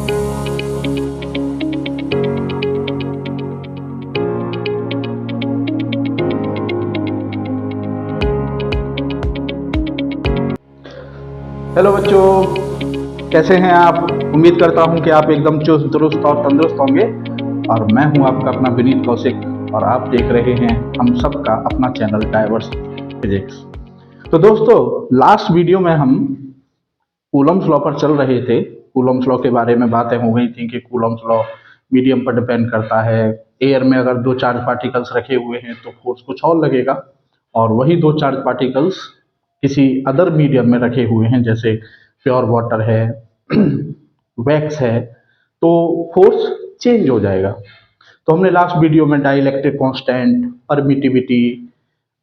Hello बच्चों, कैसे हैं आप। उम्मीद करता हूं कि आप एकदम चुस्त दुरुस्त और तंदुरुस्त होंगे। और मैं हूं आपका अपना विनीत कौशिक और आप देख रहे हैं हम सबका अपना चैनल डाइवर्स फिजिक्स। तो दोस्तों, लास्ट वीडियो में हम कूलम्ब्स लॉ पर चल रहे थे। कूलम्ब्स लॉ के बारे में बातें हो गई थी कि कूलम्ब्स लॉ मीडियम पर डिपेंड करता है। एयर में अगर दो चार्ज पार्टिकल्स रखे हुए हैं तो फोर्स कुछ और लगेगा, और वही दो चार्ज पार्टिकल्स किसी अदर मीडियम में रखे हुए हैं, जैसे प्योर वाटर है, वैक्स है, तो फोर्स चेंज हो जाएगा। तो हमने लास्ट वीडियो में dielectric constant, permittivity,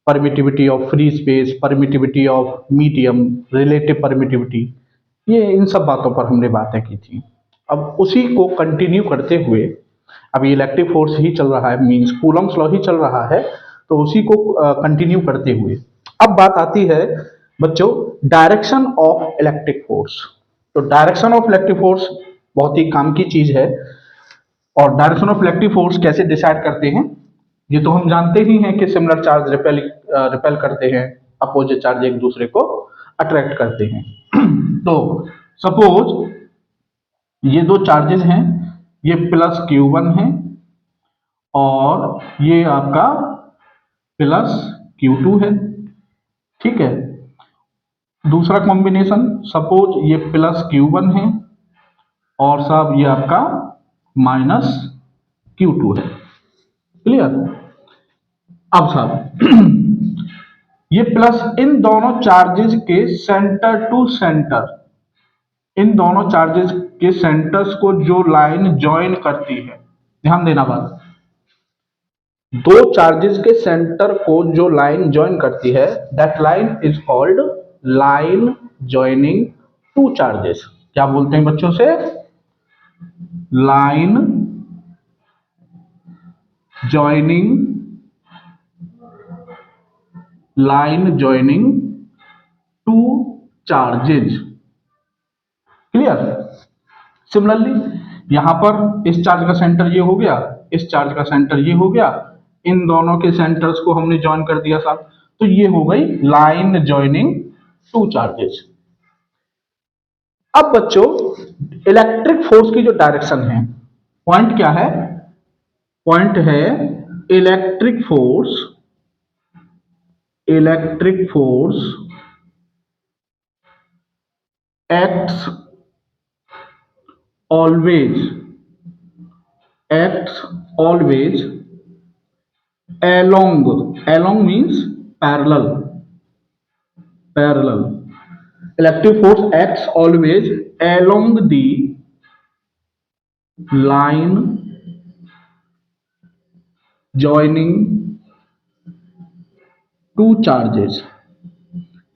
permittivity of free space, permittivity of medium, relative permittivity, ये इन सब बातों पर हमने बातें की थी। अब उसी को कंटिन्यू करते हुए अभी इलेक्ट्रिक फोर्स ही चल रहा है, मींस कूलम्ब्स लॉ ही चल रहा है, तो उसी को कंटिन्यू करते हुए अब बात आती है बच्चों डायरेक्शन ऑफ इलेक्ट्रिक फोर्स। तो डायरेक्शन ऑफ इलेक्ट्रिक फोर्स बहुत ही काम की चीज है। और डायरेक्शन ऑफ इलेक्ट्रिक फोर्स कैसे डिसाइड करते हैं, ये तो हम जानते ही हैं कि सिमिलर चार्ज रिपेल करते हैं, अपोजिट चार्ज एक दूसरे को अट्रैक्ट करते हैं। तो सपोज ये दो चार्जेस हैं, ये प्लस Q1 है और ये आपका प्लस Q2 है। ठीक है, दूसरा कॉम्बिनेशन, सपोज ये प्लस Q1 है और साहब ये आपका माइनस Q2 है। क्लियर। अब साहब ये प्लस इन दोनों चार्जेस के सेंटर टू सेंटर, इन दोनों चार्जेस के सेंटर्स को जो लाइन ज्वाइन करती है, ध्यान देना बात, दो चार्जेस के सेंटर को जो लाइन ज्वाइन करती है, that line is called line joining two charges. क्या बोलते हैं बच्चों से? Line joining, line joining two charges. Clear. Similarly यहां पर इस चार्ज का सेंटर ये हो गया, इस चार्ज का सेंटर ये हो गया, इन दोनों के सेंटर्स को हमने ज्वाइन कर दिया साथ, तो ये हो गई लाइन ज्वाइनिंग टू चार्जेस। अब बच्चों इलेक्ट्रिक फोर्स की जो डायरेक्शन है, पॉइंट क्या है? पॉइंट है electric force, electric force acts always, acts always along, along means parallel, parallel, electric force acts always along the line joining two charges,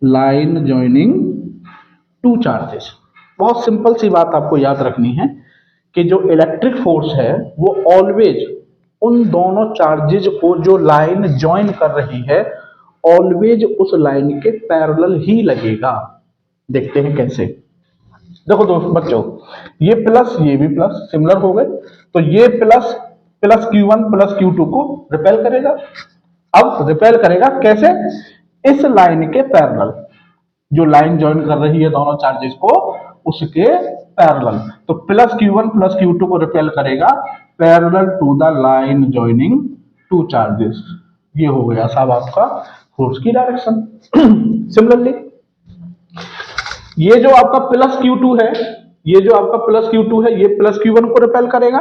line joining two charges। बहुत simple सी बात आपको याद रखनी है कि जो इलेक्ट्रिक फोर्स है वो ऑलवेज उन दोनों चार्जेज को जो लाइन ज्वाइन कर रही है, ऑलवेज उस लाइन के पैरेलल ही लगेगा। देखते हैं कैसे। देखो दोस्त बच्चों, ये प्लस ये भी प्लस सिमिलर हो गए, तो ये plus plus Q1 plus Q2 को रिपेल करेगा। अब रिपेल करेगा कैसे? इस लाइन के पैरेलल, जो लाइन ज्वाइन कर रही है दोनों चार्जेस को, उसके पैरेलल। तो प्लस Q1 प्लस Q2 को रिपेल करेगा parallel to the line joining two charges. ये हो गया साहब आपका फोर्स की डायरेक्शन। सिमिलरली ये जो आपका प्लस Q2 है, ये जो आपका प्लस Q2 है, ये प्लस Q1 को रिपेल करेगा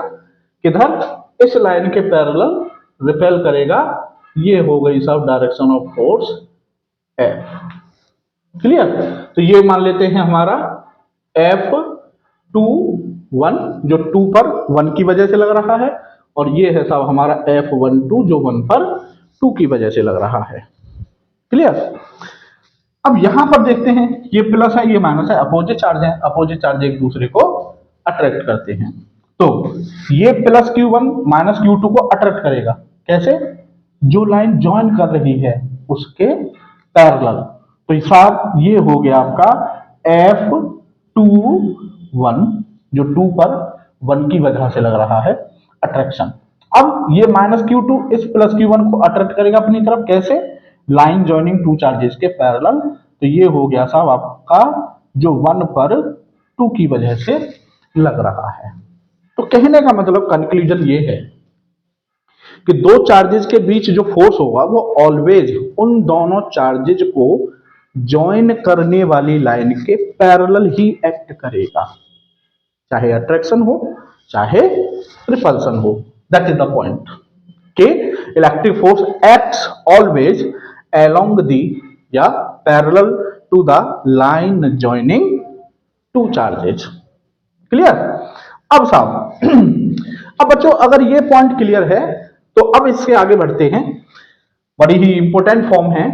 किधर? इस लाइन के पैरेलल रिपेल करेगा। ये हो गई साहब direction of force F। Clear. तो ये मान लेते हैं हमारा F21, जो 2 पर 1 की वजह से लग रहा है, और ये है साहब हमारा F12 जो 1 पर 2 की वजह से लग रहा है। क्लियर। अब यहां पर देखते हैं, ये प्लस है ये माइनस है, अपोजिट चार्ज है, अपोजिट चार्ज एक दूसरे को अट्रैक्ट करते हैं। तो ये प्लस Q1 माइनस Q2 को अट्रैक्ट करेगा कैसे? जो लाइन ज्वाइन कर रही है उसके पैरेलल। तो साहब ये हो गया आपका F21, जो 2 पर वन की वजह से लग रहा है अट्रैक्शन। अब ये -q2 इस +q1 को अट्रैक्ट करेगा अपनी तरफ, कैसे? लाइन ज्वाइनिंग टू चार्जेस के पैरेलल। तो ये हो गया साहब आपका जो 1 पर 2 की वजह से लग रहा है। तो कहने का मतलब कंक्लूजन ये है कि दो चार्जेस के बीच जो फोर्स होगा वो ऑलवेज उन दोनों चार्जेस को ज्वाइन करने वाली लाइन के पैरेलल ही एक्ट करेगा, चाहे अट्रैक्शन हो चाहे रिपल्सन हो। दैट इज द पॉइंट कि electric force acts always along the या parallel to the line joining two charges. Clear? अब साहब अब बच्चों अगर ये पॉइंट क्लियर है तो अब इससे आगे बढ़ते हैं। बड़ी ही इंपॉर्टेंट फॉर्म है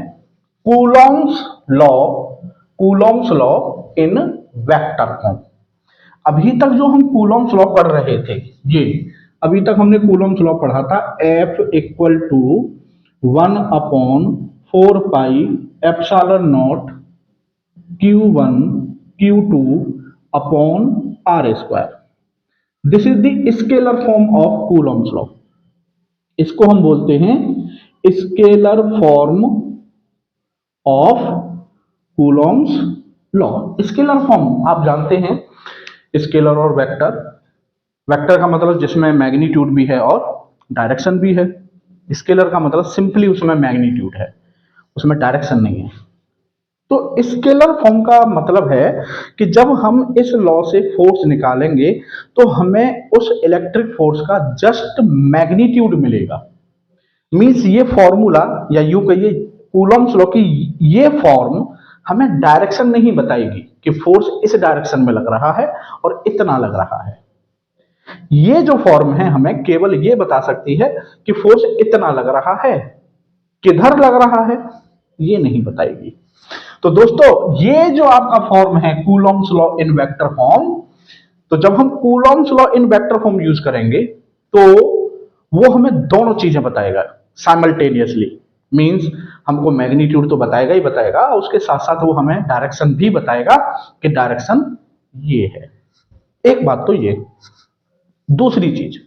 Coulomb's law. Coulomb's law in vector form. अभी तक जो हम कूलॉम्स लॉ पढ़ रहे थे, ये अभी तक हमने कूलॉम्स लॉ पढ़ा था F = 1/4πε0 Q1 Q2 R²। This is the scalar form of Coulomb's law. इसको हम बोलते हैं scalar form of Coulomb's law. Scalar form आप जानते हैं, स्केलर और वेक्टर। वेक्टर का मतलब जिसमें मैग्नीट्यूड भी है और डायरेक्शन भी है। स्केलर का मतलब सिंपली उसमें मैग्नीट्यूड है, उसमें डायरेक्शन नहीं है। तो स्केलर फॉर्म का मतलब है कि जब हम इस लॉ से फोर्स निकालेंगे तो हमें उस इलेक्ट्रिक फोर्स का जस्ट मैग्नीट्यूड मिलेगा। मींस ये फॉर्मूला या यूं कहिए कूलॉम्स लॉ की ये फॉर्म हमें डायरेक्शन नहीं बताएगी कि फोर्स इस डायरेक्शन में लग रहा है और इतना लग रहा है। ये जो फॉर्म है हमें केवल ये बता सकती है कि फोर्स इतना लग रहा है, किधर लग रहा है ये नहीं बताएगी। तो दोस्तों ये जो आपका फॉर्म है Coulomb's law in vector form, तो जब हम Coulomb's law in vector form use करेंगे तो वो हमें दोनों चीजें बताएगा साइमल्टेनियसली। मींस हमको मैग्नीट्यूड तो बताएगा ही बताएगा, उसके साथ साथ वो हमें डायरेक्शन भी बताएगा कि डायरेक्शन ये है। एक बात तो ये। दूसरी चीज,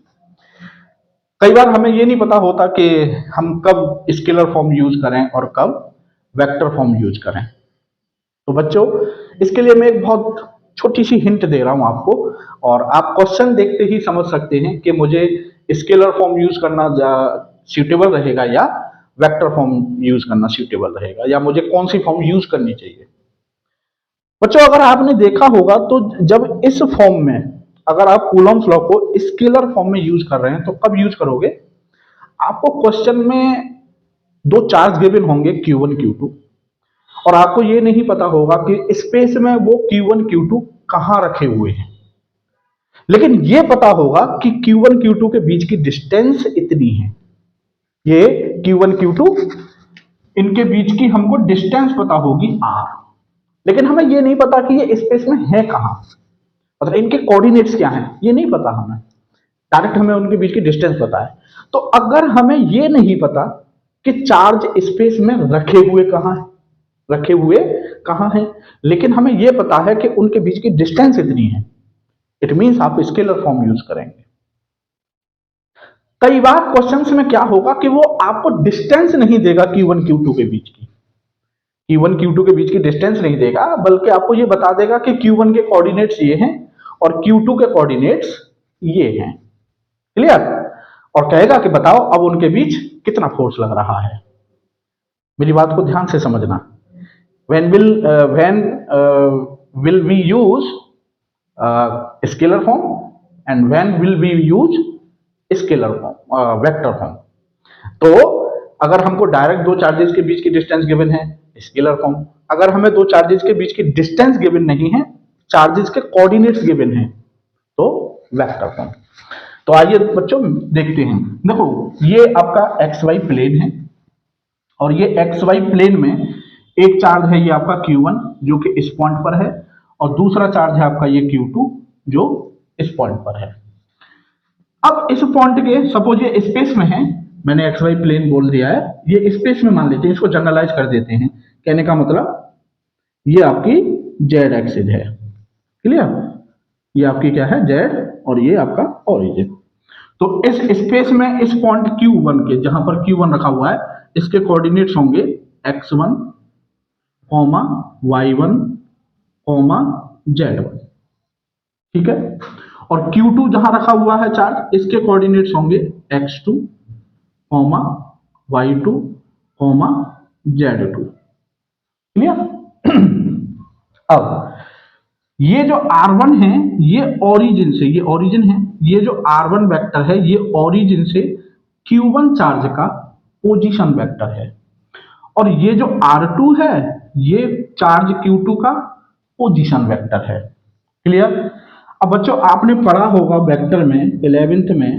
कई बार हमें ये नहीं पता होता कि हम कब स्केलर फॉर्म यूज करें और कब वेक्टर फॉर्म यूज करें। तो बच्चों इसके लिए मैं एक बहुत छोटी सी हिंट दे रहा हूं आपको, और आप क्वेश्चन देखते ही समझ सकते हैं कि मुझे स्केलर फॉर्म यूज करना सूटेबल रहेगा या वेक्टर फॉर्म यूज करना सूटेबल रहेगा, या मुझे कौन सी फॉर्म यूज करनी चाहिए। बच्चों अगर आपने देखा होगा तो जब इस फॉर्म में अगर आप कूलॉम्स लॉ को स्केलर फॉर्म में यूज कर रहे हैं तो कब यूज करोगे? आपको क्वेश्चन में दो चार्ज गिवन होंगे Q1 Q2, और आपको ये नहीं पता होगा कि स्पेस में वो Q1 Q2 कहां रखे हुए हैं, लेकिन ये पता होगा कि Q1 Q2 के बीच की डिस्टेंस इतनी है। ये Q1 Q2 इनके बीच की हमको डिस्टेंस पता होगी R, लेकिन हमें ये नहीं पता कि ये स्पेस में है कहां, मतलब इनके कोऑर्डिनेट्स क्या हैं ये नहीं पता हमें। डायरेक्ट हमें उनके बीच की डिस्टेंस पता है। तो अगर हमें ये नहीं पता कि चार्ज स्पेस में रखे हुए कहां हैं, लेकिन हमें ये पता है कि उनके बीच की डिस्टेंस इतनी है, इट मींस आप स्केलर फॉर्म यूज करेंगे। कई बार क्वेश्चंस में क्या होगा कि वो आपको डिस्टेंस नहीं देगा Q1 Q2 के बीच की, Q1 Q2 के बीच की डिस्टेंस नहीं देगा, बल्कि आपको ये बता देगा कि Q1 के कोऑर्डिनेट्स ये हैं और Q2 के कोऑर्डिनेट्स ये हैं। क्लियर? और कहेगा कि बताओ अब उनके बीच कितना फोर्स लग रहा है। मेरी बात को ध्यान से समझना। when will we use scalar form and when will we use scalar form vector form? तो अगर हमको डायरेक्ट दो चार्जेस के बीच की डिस्टेंस गिवन है स्केलर फॉर्म, अगर हमें दो चार्जेस के बीच की डिस्टेंस गिवन नहीं है, चार्जेस के कोऑर्डिनेट्स गिवन है, तो वेक्टर फॉर्म। तो आइए बच्चों देखते हैं। देखो ये आपका XY प्लेन है और ये XY प्लेन में एक चार्ज है ये आपका Q1 जो कि इस पॉइंट पर है, और दूसरा चार्ज है आपका ये Q2 जो इस पॉइंट पर है। अब इस पॉइंट के सपोज ये स्पेस में है, मैंने XY प्लेन बोल दिया है, ये स्पेस में मान लेते हैं, इसको जनरलाइज कर देते हैं। कहने का मतलब ये आपकी Z एक्सिस है। क्लियर? ये आपकी क्या है जेड और ये आपका ओरिजिन। तो इस स्पेस में इस पॉइंट Q1 के जहां पर Q1 रखा हुआ है इसके कोऑर्डिनेट्स होंगे x1, y1, z1। ठीक है। और Q2 जहां रखा हुआ है चार्ज इसके कोऑर्डिनेट्स होंगे x2, y2, z2। क्लियर। अब ये जो R1 है ये ओरिजिन से, ये ओरिजिन है, ये जो R1 वेक्टर है ये ओरिजिन से Q1 चार्ज का पोजीशन वेक्टर है और ये जो R2 है ये चार्ज Q2 का पोजीशन वेक्टर है। क्लियर। अब बच्चों आपने पढ़ा होगा वेक्टर में 11th में,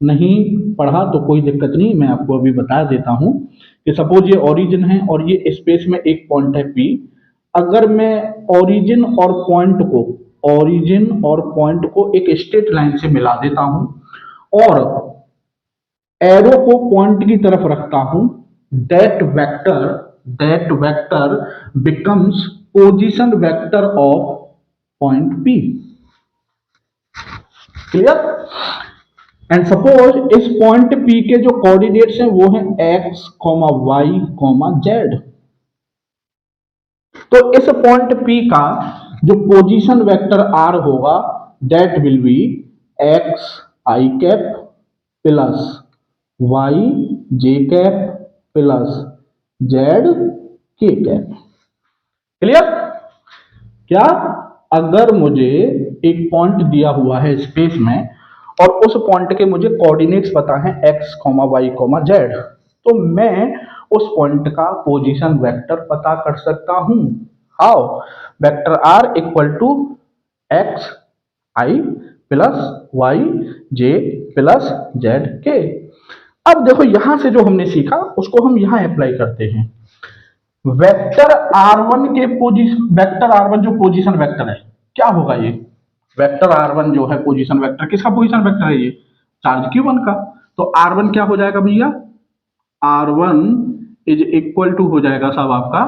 नहीं पढ़ा तो कोई दिक्कत नहीं, मैं आपको अभी बता देता हूं कि सपोज ये ओरिजिन है और ये स्पेस में एक पॉइंट है P। अगर मैं ओरिजिन और पॉइंट को एक स्ट्रेट लाइन से मिला देता हूं और एरो को पॉइंट की तरफ रखता हूं, that vector becomes position vector of point P। Clear. And suppose इस पॉइंट P के जो कोऑर्डिनेट्स हैं वो हैं x, y, z। तो इस पॉइंट P का जो पोजीशन वेक्टर r होगा that will be x i cap plus y j cap plus z k cap. Clear. क्या, अगर मुझे एक पॉइंट दिया हुआ है स्पेस में और उस पॉइंट के मुझे कोऑर्डिनेट्स पता है x, y, z, तो मैं उस पॉइंट का पोजीशन वेक्टर पता कर सकता हूं। How, vector r equal to x i plus y j plus z k। अब देखो यहां से जो हमने सीखा उसको हम यहां अप्लाई करते हैं। वेक्टर r1 के पोजीशन, वेक्टर r1 जो पोजीशन वेक्टर है क्या होगा ये, वेक्टर r1 जो है पोजीशन वेक्टर, किसका पोजीशन वेक्टर है ये, चार्ज Q1 का। तो r1 क्या हो जाएगा भैया, r1 इज इक्वल टू हो जाएगा साहब आपका,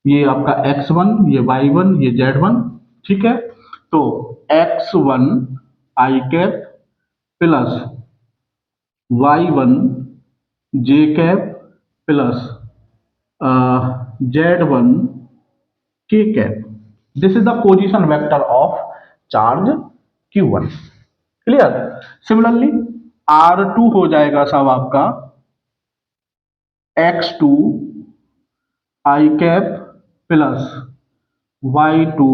ये आपका x1, ये y1, ये z1। ठीक है। तो x1 i cap plus y1 j cap plus z1 k cap. This is the position vector of charge Q1। Clear. Similarly R2 हो जाएगा साहब आपका x2 i cap plus y2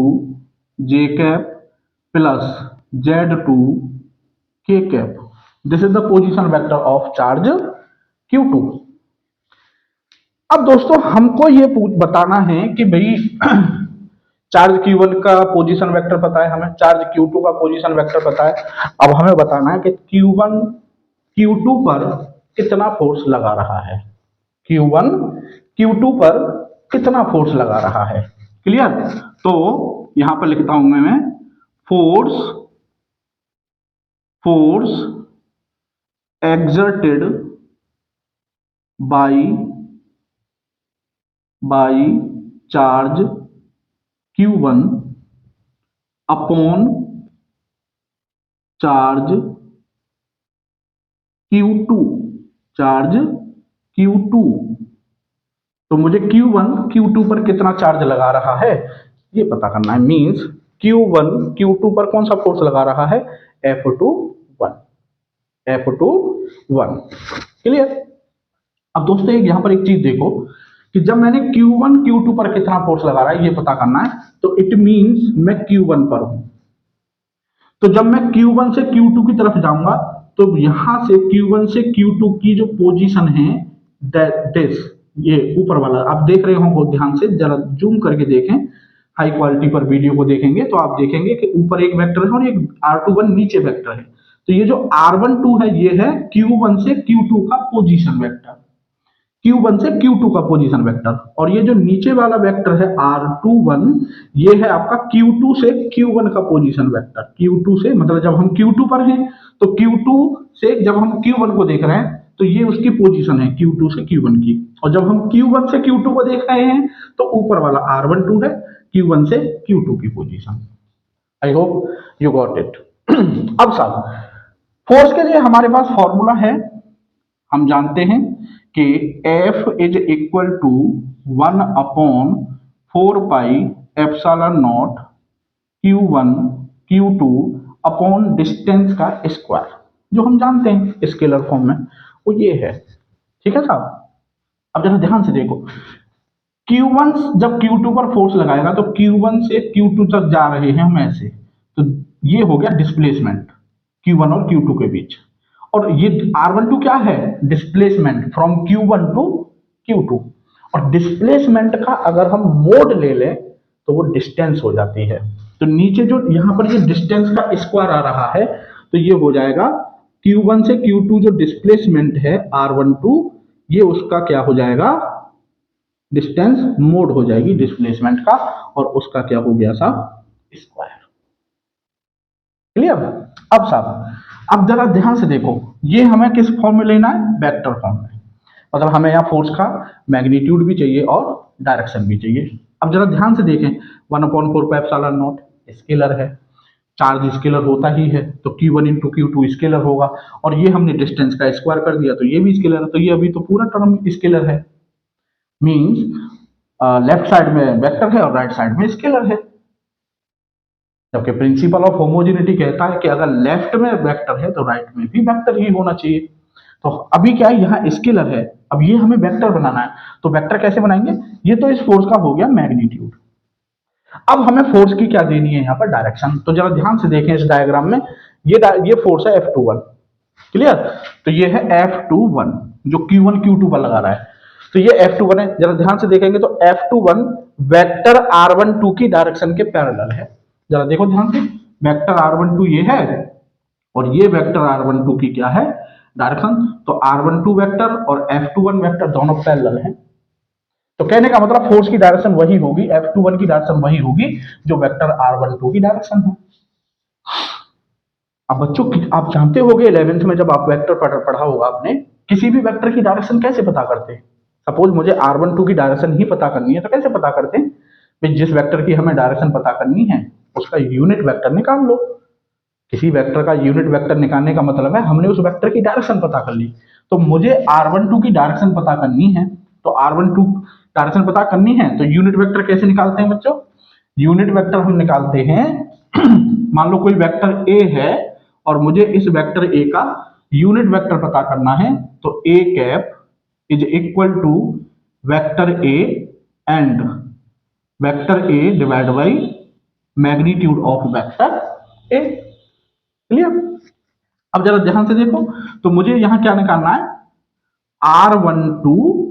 j cap plus z2 k cap. This is the position vector of charge Q2। अब दोस्तों हमको ये बताना है कि भाई चार्ज Q1 का पोजीशन वेक्टर पता है हमें, चार्ज Q2 का पोजीशन वेक्टर पता है। अब हमें बताना है कि Q1 Q2 पर कितना फोर्स लगा रहा है, Q1 Q2 पर कितना फोर्स लगा रहा है। क्लियर। तो यहां पर लिखता हूं मैं force exerted by charge Q1 upon charge Q2, charge Q2। तो मुझे Q1 Q2 पर कितना चार्ज लगा रहा है ये पता करना है। मींस Q1 Q2 पर कौन सा फोर्स लगा रहा है, F21। क्लियर। अब दोस्तों यहां पर एक चीज देखो कि जब मैंने Q1 Q2 पर कितना फोर्स लगा रहा है ये पता करना है, तो इट मींस मैं Q1 पर हूं। तो जब मैं Q1 से Q2 की तरफ जाऊंगा तो यहां से Q1 से Q2 की जो पोजीशन है दिस, ये ऊपर वाला आप देख रहे होंगे, ध्यान से जरा जूम करके देखें, हाई क्वालिटी पर वीडियो को देखेंगे तो आप देखेंगे कि ऊपर एक वेक्टर है और एक R21 नीचे वेक्टर है। तो ये जो R12 है ये है Q1 से Q2 का पोजीशन वेक्टर, Q1 से Q2 का पोजीशन वेक्टर। और ये जो नीचे वाला वेक्टर है R21 ये है आपका Q2 से Q1 का पोजीशन वेक्टर। Q2 से मतलब जब हम Q2 पर हैं तो Q2 से जब हम Q1 को देख रहे हैं तो ये उसकी पोजीशन है Q2 से Q1 की, और जब हम Q1 से Q2 को देख रहे हैं तो ऊपर वाला R12 है Q1 से Q2 की position. I hope you got it. अब साहब फोर्स के लिए हमारे पास फॉर्मूला है, हम जानते हैं कि F is equal to 1/4 pi epsilon nought Q1 Q2 upon distance का स्क्वायर, जो हम जानते हैं स्केलर फॉर्म में, वो ये है। ठीक है साहब, अब जरा ध्यान से देखो, Q1 जब Q2 पर फोर्स लगाएगा तो Q1 से Q2 तक जा रहे हैं हम ऐसे, तो ये हो गया डिस्प्लेसमेंट Q1 और Q2 के बीच। और ये R12 क्या है? Displacement from Q1 to Q2। और डिस्प्लेसमेंट का अगर हम मोड ले लें तो वो डिस्टेंस हो जाती है। तो नीचे जो यहां पर ये डिस्टेंस का स्क्वायर आ रहा है, तो ये हो जाएगा Q1 से Q2 जो डिस्प्लेसमेंट है R12, ये उसका क्या हो जाएगा? डिस्टेंस मोड हो जाएगी डिस्प्लेसमेंट का, और उसका क्या हो गया साहब? स्क्वायर। क्लियर? अब साहब अब जरा ध्यान से देखो, ये हमें किस फॉर्म में लेना है? वेक्टर फॉर्म में। मतलब हमें यहाँ फोर्स का मैग्नीट्यूड भी चाहिए और डायरेक्शन भी चाहिए। अब जरा ध्यान से देखें, 1/4 एप्सिलॉन नॉट स्केलर है, चार्ज स्केलर होता ही है, तो Q1 इंटू Q2 स्केलर होगा, और ये हमने डिस्टेंस का स्क्वायर कर दिया तो ये भी स्केलर है, तो ये अभी तो पूरा टर्म स्केलर है। मीन्स लेफ्ट साइड में वेक्टर है और राइट साइड में स्केलर है। जबकि प्रिंसिपल ऑफ होमोजेनिटी कहता है कि अगर लेफ्ट में वेक्टर है तो राइट में भी वेक्टर ही होना चाहिए। तो अभी क्या है, यहाँ स्केलर है, अब ये हमें वेक्टर बनाना है, तो वेक्टर कैसे बनाएंगे? ये तो इस फोर्स का हो गया मैग्नीट्यूड। अब हमें फोर्स की क्या देनी है यहाँ पर? डायरेक्शन। तो जरा ध्यान से देखें इस डायग्राम में, ये फोर्स है F21। क्लियर? तो ये है F21 जो Q1 Q2 पर लगा रहा है, तो ये F21 है। जरा ध्यान से देखेंगे तो F21 वेक्टर R12 की डायरेक्शन के पैरेलल है। जरा देखो ध्यान से, वेक्टर R12 ये है और ये वेक्टर R12 की क्या है? डायरेक्शन। तो R12 वेक्टर और F21 वेक्टर दोनों पैरेलल हैं। तो कहने का मतलब फोर्स की डायरेक्शन वही होगी, F21 की डायरेक्शन वही होगी जो वेक्टर R12 की डायरेक्शन है। अब बच्चों आप जानते होंगे 11th में जब आप वेक्टर पढ़ा होगा आपने, किसी भी वेक्टर की डायरेक्शन कैसे पता करते हैं? सपोज मुझे R12 की डायरेक्शन ही पता करनी है, तो कैसे पता करते हैं? भाई जिस वेक्टर की हमें डायरेक्शन पता करनी है उसका यूनिट वेक्टर निकाल लो। किसी वेक्टर का यूनिट वेक्टर निकालने का मतलब है हमने उस वेक्टर की डायरेक्शन पता कर ली। तो मुझे R12 की डायरेक्शन पता करनी है, तो R12 डायरेक्शन पता करनी है तो यूनिट वेक्टर कैसे निकालते हैं बच्चों? यूनिट वेक्टर हम निकालते हैं मान लो कोई वेक्टर ए है और मुझे इस वेक्टर ए का यूनिट वेक्टर पता करना है, तो A cap is equal to vector A and vector A divide by magnitude of vector A. Clear? अब जरा ध्यान से देखो, तो मुझे यहां क्या निकालना है? R12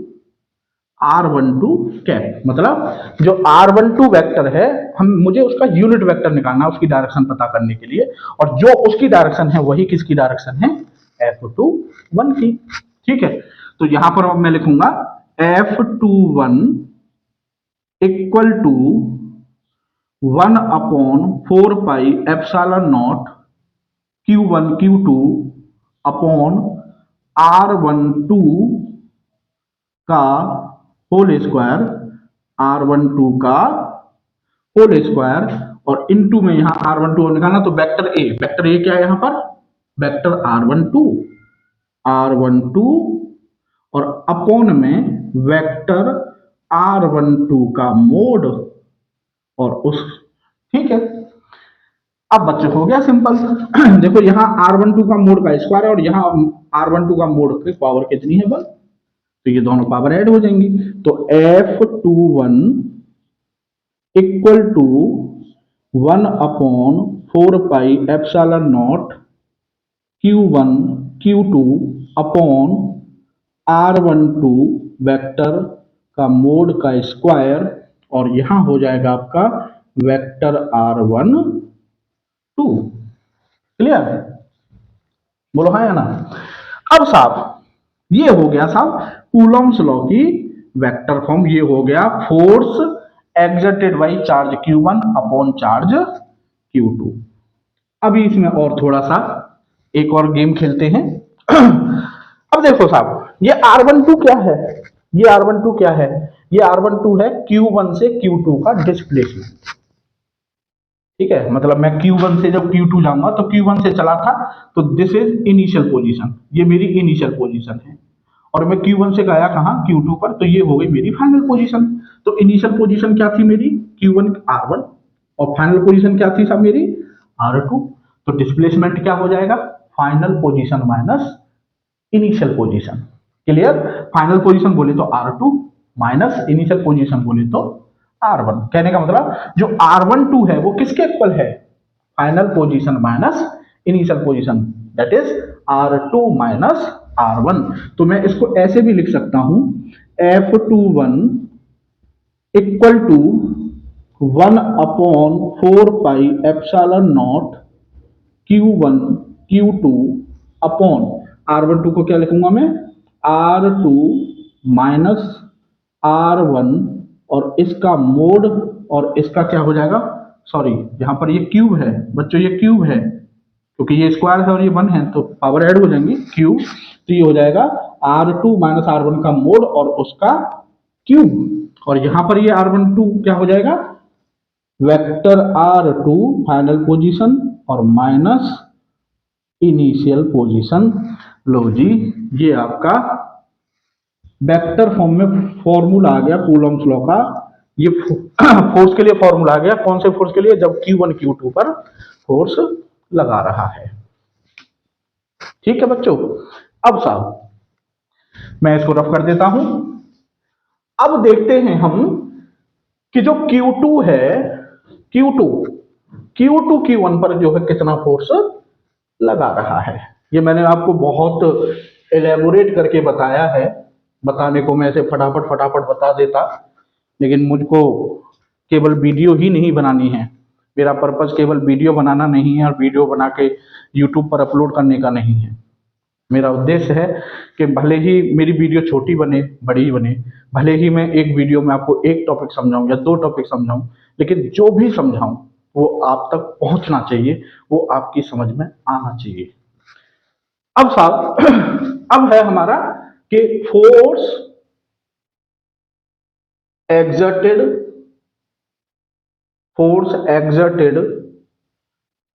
कैप, मतलब जो R12 वेक्टर है मुझे उसका यूनिट वेक्टर निकालना है उसकी डायरेक्शन पता करने के लिए, और जो उसकी डायरेक्शन है वही किसकी डायरेक्शन है? F21 की। ठीक है, तो यहां पर अब मैं लिखूंगा F21 equal to 1/4 epsilon nought Q1 Q2 upon R12 का होल स्क्वायर, R12 का होल स्क्वायर, और इनटू में यहां R12 निकालना, तो वेक्टर ए क्या है यहां पर? वेक्टर R12 और अपॉन में वेक्टर R12 का मोड और उस, ठीक है। अब बच्चे हो गया सिंपल देखो यहाँ R12 का मोड का स्क्वायर है और यहाँ R12 का मोड की पावर कितनी है बस, तो ये दोनों पावर ऐड हो जाएंगी। तो F21 equal to 1/4 epsilon nought Q1 Q2 upon R12 vector का मोड का स्क्वायर, और यहां हो जाएगा आपका वेक्टर R12। क्लियर? बोलो हाँ या ना। अब साहब ये हो गया साहब कूलॉम्स लॉ की वेक्टर फॉर्म, ये हो गया force exerted by charge Q1 upon charge Q2। अभी इसमें और थोड़ा सा एक और गेम खेलते हैं अब देखो साहब ये R12 क्या है? ये R12 क्या है? ये R12 है Q1 से Q2 का डिस्प्लेसमेंट। ठीक है, मतलब मैं Q1 से जब Q2 जाऊंगा तो Q1 से चला था, तो दिस इज इनिशियल पोजीशन, ये मेरी इनिशियल पोजीशन है। और मैं Q1 से गया कहाँ, Q2 पर, तो ये हो गई मेरी फाइनल पोजीशन। तो इनिशियल पोजीशन क्या थी मेरी, Q1 R1, और फाइनल पोजीशन क्या थी सब मेरी, R2। तो डिस्प्लेसमेंट क्या हो जाएगा, final position minus initial position. Clear, final position बोले तो R2 माइनस इनिशियल पोजीशन बोले तो R1। कहने का मतलब जो R12 है वो किसके इक्वल है, final position minus initial position, that is R2 minus R1। तो मैं इसको ऐसे भी लिख सकता हूं, F21 equal to 1/4 pi epsilon nought Q1 Q2 upon R12 को क्या लिखूंगा मैं, R2 माइनस R1, और इसका मोड, और इसका क्या हो जाएगा, सॉरी यहाँ पर ये क्यूब है बच्चों, ये क्यूब है क्योंकि ये स्क्वायर है और ये 1 है तो पावर ऐड हो जाएंगी, क्यूब। तो ये हो जाएगा R2 माइनस R1 का मोड और उसका क्यूब, और यहां पर ये R12 क्या हो जाएगा, वेक्टर R2 फाइनल पोजीशन और माइनस इनिशियल पोजीशन। लो जी, ये आपका वेक्टर फॉर्म में फॉर्मूला आ गया कूलॉम्स लॉ का। ये फोर्स के लिए फॉर्मूला आ गया, कौन से फोर्स के लिए, जब Q1 Q2 पर फोर्स लगा रहा है। ठीक है बच्चों, अब साहब मैं इसको रफ कर देता हूं। अब देखते हैं हम कि जो Q2 है, Q2 Q2 Q1 पर जो है कितना फोर्स लगा रहा है। ये मैंने आपको बहुत एलेबोरेट करके बताया है, बताने को मैं ऐसे फटाफट फटाफट बता देता, लेकिन मुझको केवल वीडियो ही नहीं बनानी है, मेरा पर्पज केवल वीडियो बनाना नहीं है और वीडियो बना के यूट्यूब पर अपलोड करने का नहीं है। मेरा उद्देश्य है कि भले ही मेरी वीडियो छोटी बने बड़ी बने, भले ही मैं एक वीडियो में आपको एक टॉपिक समझाऊं या 2 टॉपिक समझाऊं, लेकिन जो भी समझाऊं वो आप तक पहुंचना चाहिए, वो आपकी समझ में आना चाहिए। अब साहब अब है हमारा कि force exerted force exerted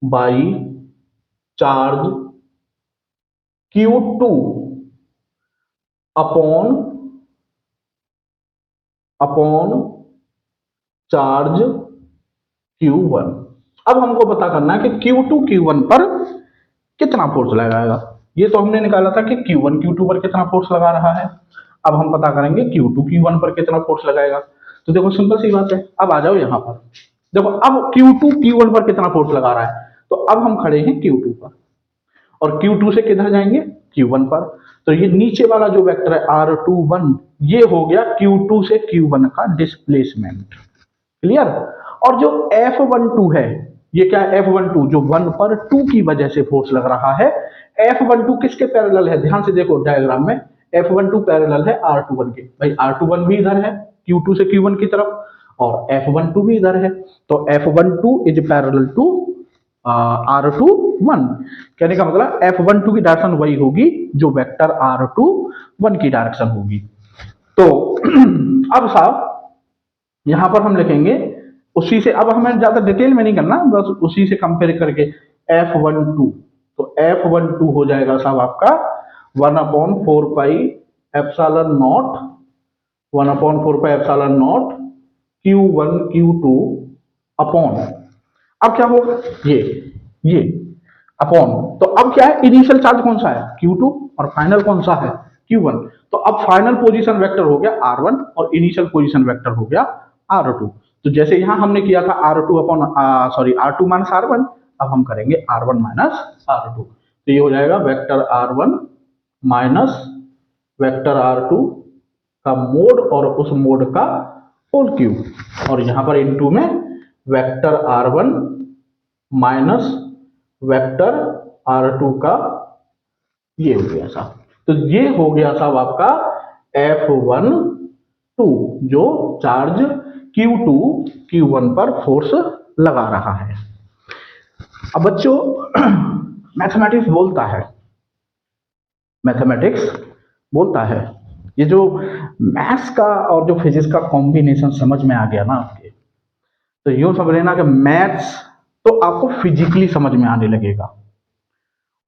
by charge Q2 upon charge Q1। अब हमको पता करना है कि Q2 Q1 पर कितना फोर्स लगाएगा। ये तो हमने निकाला था कि Q1 Q2 पर कितना फोर्स लगा रहा है, अब हम पता करेंगे Q2 Q1 पर कितना फोर्स लगाएगा। तो देखो सिंपल सी बात है, अब आ जाओ यहां पर, देखो अब Q2 Q1 पर कितना फोर्स लगा रहा है, तो अब हम खड़े हैं Q2 पर, और Q2 से किधर जाएंगे, Q1 पर। तो ये नीचे वाला जो वेक्टर है R21, ये हो गया Q2 से Q1 का डिस्प्लेसमेंट। क्लियर, और जो F12 है, ये क्या है, F12 जो 1 पर 2 की वजह से फोर्स लग रहा है। F12 किसके पैरेलल है, ध्यान से देखो डायग्राम में, F12 पैरेलल है R21 के। भाई R21 भी इधर है Q2 से Q1 की तरफ, और F12 भी इधर है, तो F12 is parallel to R21। कहने का मतलब F12 की डायरेक्शन वही होगी जो वेक्टर R21 की डायरेक्शन होगी। तो अब साहब यहां पर हम लिखेंगे उसी से, अब हमें ज्यादा डिटेल में नहीं करना, बस उसी से कंपेयर करके F12, तो F12 हो जाएगा साहब आपका 1/4 pi epsilon not, 1/4 pi epsilon nought Q1 Q2 upon, अब क्या होगा, ये अपॉन, तो अब क्या है, इनिशियल चार्ज कौन सा है, Q2, और फाइनल कौन सा है, Q1। तो अब फाइनल पोजीशन वेक्टर हो गया R1 और इनिशियल पोजीशन वेक्टर हो गया R2। तो जैसे यहां हमने किया था R2 upon sorry R2 minus R1, अब हम करेंगे R1 माइनस R2। तो ये हो जाएगा vector R1 minus vector R2 का मोड और उस मोड का होल क्यूब, और यहां पर इनटू में vector R1 minus vector R2 का, ये हो गया साहब। तो ये हो गया साहब आपका F12 जो चार्ज Q2 Q1 पर फोर्स लगा रहा है। अब बच्चों मैथमेटिक्स बोलता है, मैथमेटिक्स बोलता है, ये जो मैथ्स का और जो फिजिक्स का कॉम्बिनेशन समझ में आ गया ना आपके, तो यूं समझ लेना कि मैथ्स तो आपको फिजिकली समझ में आने लगेगा।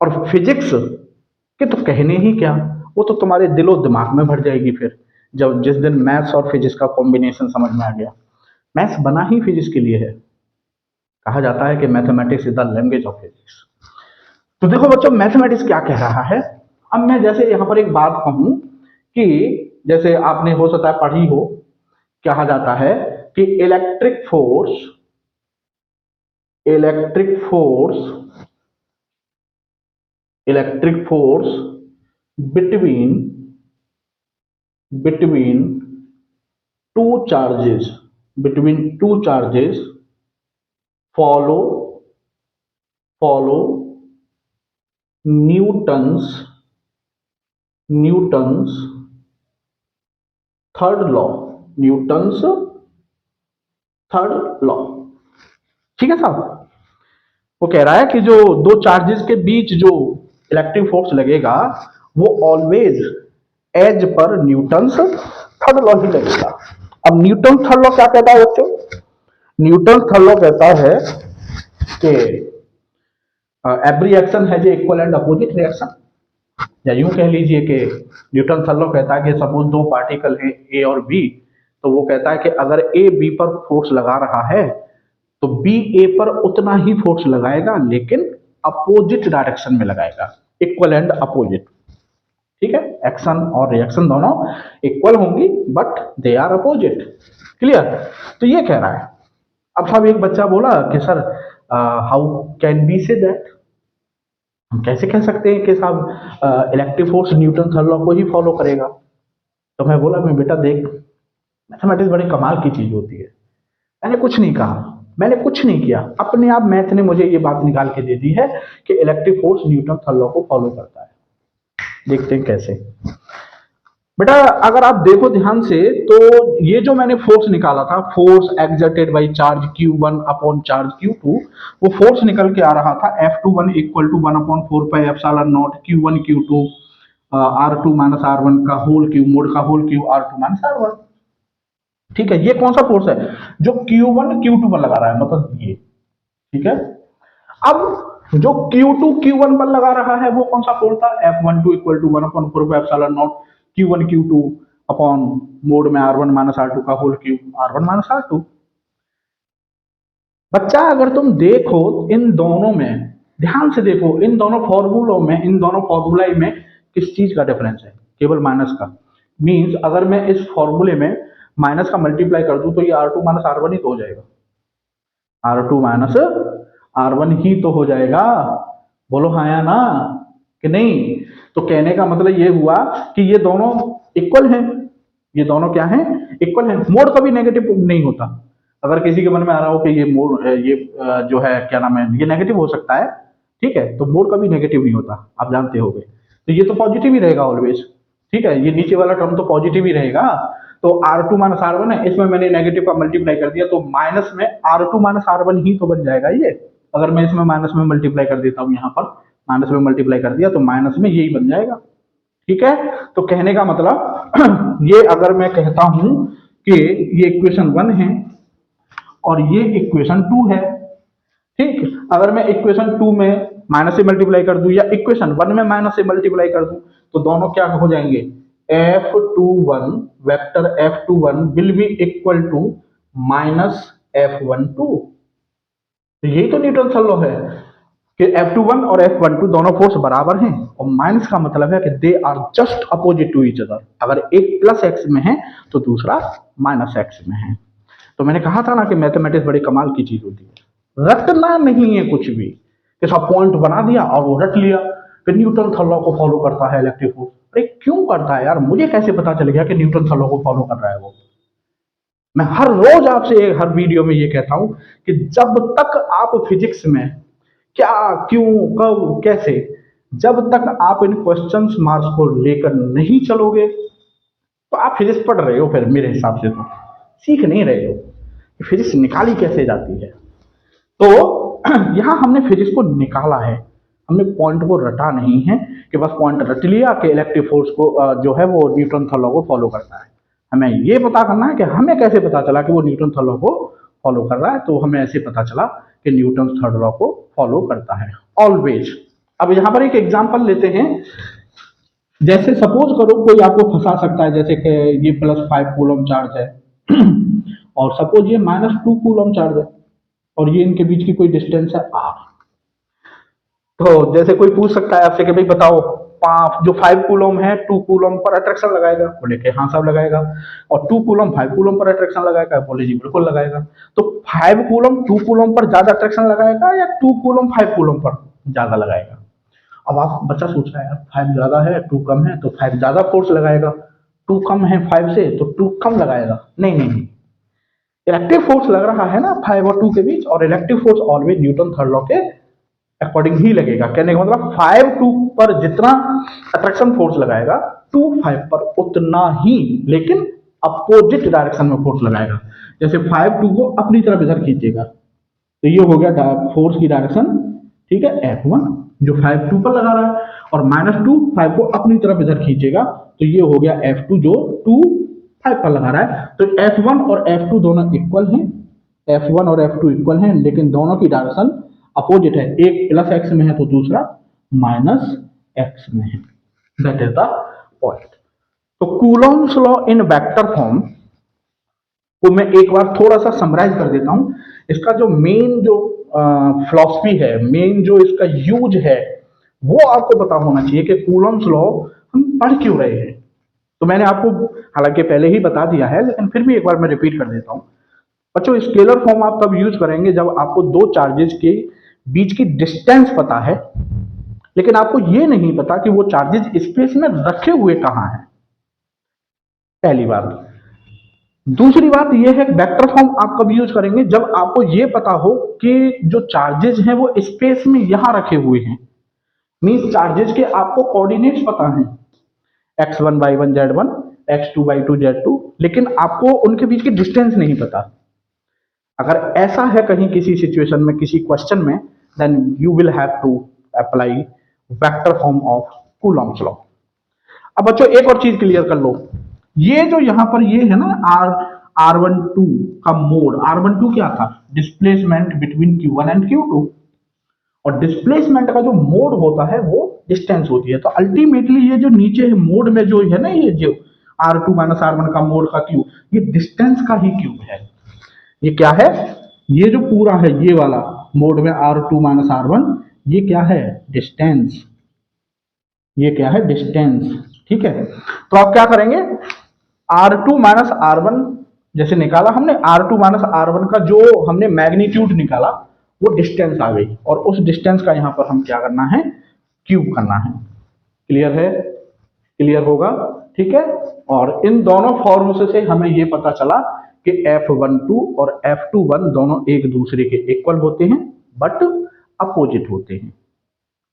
और फिजिक्स के तो कहने ही क्या, वो तो तुम्हारे दिलो दिमाग में भर जाएगी फिर, जब जिस दिन मैथ्स और फिजिक्स का कॉम्बिनेशन समझ में आ गया। मैथ्स बना ही फिजिक्स के लिए है। कहा जाता है कि mathematics is the language of physics. तो देखो बच्चों, मैथमेटिक्स क्या कह रहा है। अब मैं जैसे यहां पर एक बात कहूं कि जैसे आपने हो सकता है पढ़ी हो, कहा जाता है कि electric force between between two charges follow follow Newton's Newton's third law Newton's third law. ठीक है साहब। वो कह रहा है कि जो दो चार्जेस के बीच जो इलेक्ट्रिक फोर्स लगेगा वो ऑलवेज एज पर न्यूटन्स थर्ड लॉ ही लगेगा। अब न्यूटन थर्ड लॉ क्या कहता है बच्चों? न्यूटन थर्ड लॉ कहता है कि every action has a equal and opposite reaction. या यूं कह लीजिए कि न्यूटन थर्ड लॉ कहता है कि सपोज दो पार्टिकल हैं ए और बी, तो वो कहता है कि अगर ए बी पर फोर्स लगा रहा है तो बी ए पर उतना ही फोर्स लगाएगा, लेकिन अपोजिट डायरेक्शन में लगाएगा, इक्वल एंड अपोजिट। ठीक है, एक्शन और रिएक्शन दोनों इक्वल होंगी but they are opposite. Clear? तो ये कह रहा है। अब साहब एक बच्चा बोला कि sir how can be say that, हम कैसे कह सकते हैं कि साहब electric force Newton third law को ही फॉलो करेगा। तो मैं बोला, मैं बेटा देख, मैथमेटिक्स बड़ी कमाल की चीज होती है। मैंने कुछ नहीं कहा, मैंने कुछ नहीं किया, अपने आप मैथ ने मुझे ये बात निकाल के दे दी है कि electric force Newton third law को फॉलो करता है। देखते हैं कैसे। बेटा अगर आप देखो ध्यान से, तो ये जो मैंने फोर्स निकाला था, force exerted by charge Q1 upon charge Q2, वो फोर्स निकल के आ रहा था F21 equal to 1/4πε0 Q1 Q2 R2 minus R1 का होल क्यू मोड का whole cube R2 minus R1। ठीक है, ये कौन सा फोर्स है? जो Q1 Q2 पर लगा रहा है, मतलब ये। ठीक है, अब जो Q2 Q1 पर लगा रहा है वो कौन सा फोर्स था? F12 equal to 1/4πε0 Q1 Q2 upon mode में R1 माइनस R2 का whole Q R1 minus R2। बच्चा अगर तुम देखो इन दोनों में, ध्यान से देखो, इन दोनों फॉर्मूलों में, इन दोनों फॉर्मूला में किस चीज का डिफरेंस है? केवल माइनस का। मींस अगर मैं इस फॉर्मूले में माइनस का मल्टीप्लाई कर दूं तो ये R2 माइनस R1 ही तो हो जाएगा। R2 माइनस R1 ही तो हो जाएगा। बोलो हाँ या ना कि नहीं? तो कहने का मतलब ये हुआ कि ये दोनों इक्वल हैं। ये दोनों क्या हैं? इक्वल हैं। मोड कभी नेगेटिव नहीं होता। अगर किसी के मन में आ रहा हो कि ये मोड, ये जो है क्या नाम है, ये नेगेटिव हो सकता है, ठीक है, तो मोड कभी नेगेटिव नहीं होता, आप जानते होंगे। तो ये तो पॉजिटिव ही रहेगा ऑलवेज। ठीक है, ये नीचे वाला टर्म तो पॉजिटिव ही रहेगा। तो R2 माइनस R1 है, इसमें मैंने नेगेटिव का मल्टीप्लाई कर दिया तो माइनस में R2 माइनस R1 ही तो बन जाएगा ये। अगर मैं इसमें माइनस में मल्टीप्लाई कर देता हूं, यहाँ पर माइनस में मल्टीप्लाई कर दिया तो माइनस में यही बन जाएगा। ठीक है, तो कहने का मतलब ये अगर मैं कहता हूं कि ये इक्वेशन 1 है और ये इक्वेशन 2 है। ठीक, अगर मैं इक्वेशन 2 में माइनस से मल्टीप्लाई कर दूं या इक्वेशन 1 में माइनस से मल्टीप्लाई कर दूं तो दोनों क्या हो जाएंगे? F21 vector F21 will be equal to minus F12। तो यही तो न्यूटन थर्ड लॉ है कि F21 और F12 दोनों फोर्स बराबर हैं, और माइनस का मतलब है कि they are just opposite to each other. अगर एक प्लस एक्स में है तो दूसरा माइनस एक्स में है। तो मैंने कहा था ना कि मैथमेटिक्स बड़ी कमाल की चीज होती है। रटना नहीं है कुछ भी, कि सब पॉइंट बना दिया और वो रट लिया कि न्यूटन थर्ड लॉ को फॉलो करता है इलेक्ट्रिक फोर्स। अरे क्यों करता है यार? मुझे कैसे पता चल गया कि न्यूटन थर्ड लॉ को फॉलो कर रहा है वो? मैं हर रोज आपसे हर वीडियो में ये कहता हूं कि जब तक आप फिजिक्स में क्या, क्यों, कब, कैसे, जब तक आप इन क्वेश्चंस मार्क्स को लेकर नहीं चलोगे तो आप फिजिक्स पढ़ रहे हो, फिर मेरे हिसाब से तो सीख नहीं रहे हो कि फिजिक्स निकाली कैसे जाती है। तो यहां हमने फिजिक्स को निकाला है, हमने पॉइंट को रटा नहीं है कि बस पॉइंट रट लिया कि इलेक्ट्रिक फोर्स को जो है वो न्यूटन थर्ड लॉ को फॉलो करता है। हमें ये पता करना है कि हमें कैसे पता चला कि वो न्यूटन थर्ड लॉ को फॉलो कर रहा है। तो हमें ऐसे पता चला कि न्यूटन थर्ड लॉ को फॉलो करता है ऑलवेज। अब यहां पर एक एग्जांपल लेते हैं। जैसे सपोज करो कोई आपको फंसा सकता है, जैसे कि ये +5 कूलम चार्ज है और सपोज ये -2 कूलम चार्ज है और ये इनके बीच की कोई डिस्टेंस है r। तो जैसे कोई पूछ सकता है आपसे कि भाई बताओ, जो 5 कूलम है 2 कूलम पर अट्रैक्शन लगाएगा, बोले कि हाँ सब लगाएगा। और 2 कूलम 5 कूलम पर अट्रैक्शन लगाएगा, बोले जी बिल्कुल लगाएगा। तो 5 कूलम 2 कूलम पर ज्यादा अट्रैक्शन लगाएगा या 2 कूलम 5 कूलम पर ज्यादा लगाएगा? अब आप बच्चा सोच रहा है यार 5 ज्यादा है 2 कम है, तो 5 ज्यादा फोर्स लगाएगा। 2 कम है 5 से तो 2 कम लगाएगा। नहीं नहीं नहीं, इलेक्ट्रिक फोर्स लग रहा है ना 5 और 2 के बीच, और electric force always Newton third law के अकॉर्डिंग ही लगेगा। कहने का मतलब 5 2 पर जितना अट्रैक्शन फोर्स लगाएगा 2 5 पर उतना ही, लेकिन अपोजिट डायरेक्शन में फोर्स लगाएगा। जैसे 5 2 को अपनी तरफ इधर खींचेगा तो ये हो गया फोर्स की डायरेक्शन, ठीक है, F1 जो 5 2 पर लगा रहा है, और -2 5 को अपनी तरफ इधर खींचेगा तो ये हो गया F2 जो 2 5 पर लगा रहा है। तो F1 और F2 दोनों इक्वल हैं, F1 और F2 इक्वल हैं, लेकिन दोनों की डायरेक्शन अपोजिट है। एक +x में है तो दूसरा -x में है। That is the point. तो Coulomb's law in vector form को मैं एक बार थोड़ा सा समराइज कर देता हूं। इसका जो मेन जो फिलॉसफी है, मेन जो इसका यूज है, वो आपको पता होना चाहिए कि कूलॉम्स लॉ हम पढ़ क्यों रहे हैं। तो मैंने आपको हालांकि पहले ही बता दिया है, लेकिन फिर भी एक बार मैं रिपीट कर देता हूं। बच्चों स्केलर फॉर्म आप तब यूज करेंगे जब आपको दो चार्जेस के बीच की डिस्टेंस पता है, लेकिन आपको यह नहीं पता कि वो चार्जेस स्पेस में रखे हुए कहां हैं। पहली बात। दूसरी बात यह है वेक्टर फॉर्म आप कब यूज करेंगे जब आपको यह पता हो कि जो चार्जेस हैं वो स्पेस में यहां रखे हुए हैं। मींस चार्जेस के आपको कोऑर्डिनेट्स पता हैं, x1 y1 z1, x2 y2 z2, लेकिन आपको उनके बीच की डिस्टेंस नहीं पता। अगर ऐसा है कहीं किसी सिचुएशन में किसी क्वेश्चन में, then you will have to apply vector form of Coulomb's law. अब बच्चों एक और चीज क्लियर कर लो, ये जो यहां पर ये है ना r12 का मोड, r12 क्या था? Displacement between q1 and q2, और डिस्प्लेसमेंट का जो मोड होता है वो डिस्टेंस होती है। तो अल्टीमेटली ये जो नीचे है मोड में जो है ना, ये जो r2 - r1 का मोड का क्यूब, ये डिस्टेंस का ही क्यूब है। ये क्या है? ये जो पूरा है ये वाला मोड में r2 - r1, ये क्या है? डिस्टेंस। ये क्या है? डिस्टेंस। ठीक है, तो आप क्या करेंगे, R2 - R1 जैसे निकाला हमने, R2 - R1 का जो हमने मैग्नीट्यूड निकाला वो डिस्टेंस आ गई, और उस डिस्टेंस का यहां पर हम क्या करना है? क्यूब करना है। क्लियर है? क्लियर होगा? ठीक है। और इन दोनों फॉर्मूले से हमें यह पता चला कि F12 और F21 दोनों एक दूसरे के इक्वल होते हैं बट अपोजिट होते हैं।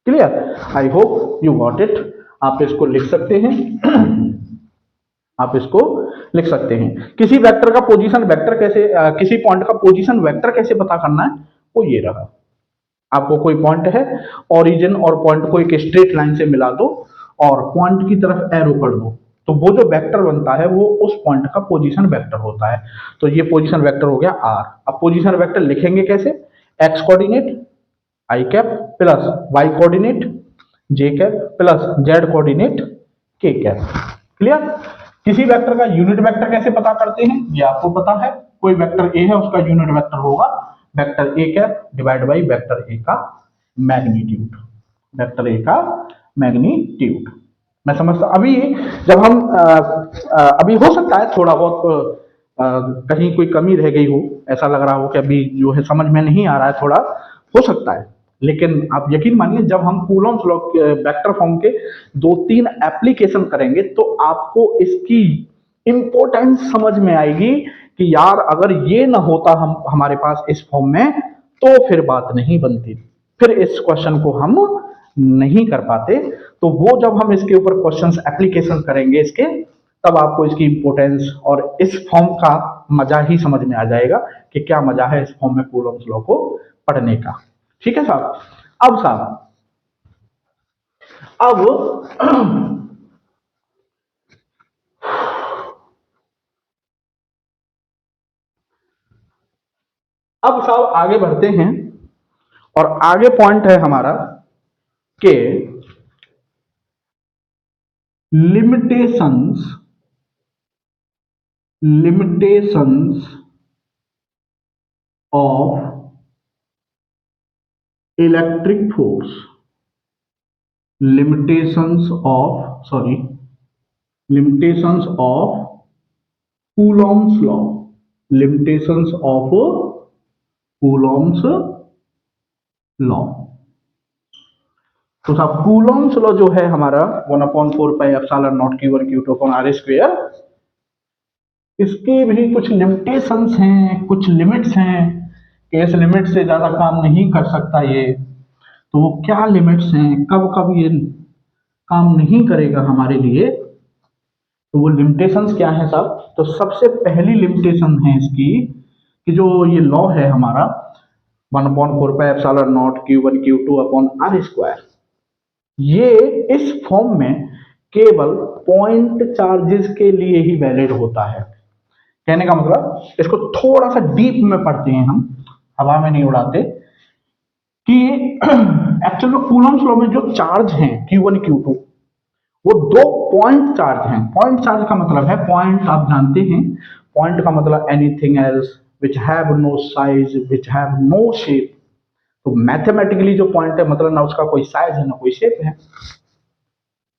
Clear? I hope you got it. आप इसको लिख सकते हैं आप इसको लिख सकते हैं। किसी वेक्टर का पोजीशन वेक्टर कैसे किसी पॉइंट का पोजीशन वेक्टर कैसे पता करना है, वो ये रहा। आपको कोई पॉइंट है, ओरिजिन और पॉइंट को एक स्ट्रेट लाइन से मिला दो और पॉइंट की तरफ एरो कर दो, तो वो जो वेक्टर बनता है वो उस पॉइंट का पोजीशन वेक्टर होता है। तो ये पोजीशन वेक्टर हो गया r। अब पोजीशन वेक्टर लिखेंगे कैसे? x coordinate i cap plus y coordinate j cap plus z coordinate k cap. Clear? किसी वेक्टर का यूनिट वेक्टर कैसे पता करते हैं ये आपको पता है। कोई वेक्टर a है उसका यूनिट वेक्टर होगा vector a cap divide by vector a का मैग्नीट्यूड। वेक्टर a का मैग्नीट्यूड मैं समझता। अभी जब हम अभी हो सकता है थोड़ा बहुत कहीं कोई कमी रह गई हो, ऐसा लग रहा हो कि अभी जो है समझ में नहीं आ रहा है, थोड़ा हो सकता है, लेकिन आप यकीन मानिए जब हम कूलॉम्स लॉ वेक्टर फॉर्म के 2-3 एप्लीकेशन करेंगे तो आपको इसकी इंपॉर्टेंस समझ में आएगी कि यार अगर ये ना होता हम हमारे पास इस फॉर्म में, तो फिर बात नहीं बनती, फिर इस क्वेश्चन को हम नहीं कर पाते। तो वो जब हम इसके ऊपर क्वेश्चंस एप्लीकेशन करेंगे इसके, तब आपको इसकी इंपॉर्टेंस और इस फॉर्म का मजा ही समझ में आ जाएगा कि क्या मजा है इस फॉर्म में कूलॉम्स लॉ को पढ़ने का। ठीक है साहब? अब साहब अब साहब आगे बढ़ते हैं। और आगे पॉइंट है हमारा के limitations of electric force, limitations of Coulomb's law, limitations of Coulomb's law। तो साहब कूलॉम्स लॉ जो है हमारा 1/4πε0 Q1 Q2/r², इसके भी कुछ लिमिटेशंस हैं, कुछ लिमिट्स हैं कि इस लिमिट से ज्यादा काम नहीं कर सकता ये। तो वो क्या लिमिट्स हैं, कब कब ये काम नहीं करेगा हमारे लिए, तो वो लिमिटेशंस क्या है साहब। तो सबसे पहली लिमिटेशन है इसकी कि जो ये लॉ है हमारा 1/4πε0 Q1 Q2/r², ये इस फॉर्म में केवल पॉइंट चार्जेस के लिए ही वैलिड होता है। कहने का मतलब, इसको थोड़ा सा डीप में पढ़ते हैं हम, हवा में नहीं उड़ाते, कि एक्चुअल में कूलॉम्स लॉ में जो चार्ज हैं Q1 Q2 वो दो पॉइंट चार्ज हैं। पॉइंट चार्ज का मतलब है, पॉइंट आप जानते हैं, पॉइंट का मतलब anything else which have no size, which have no shape. तो मैथमेटिकली जो पॉइंट है मतलब ना उसका कोई साइज है ना कोई शेप है।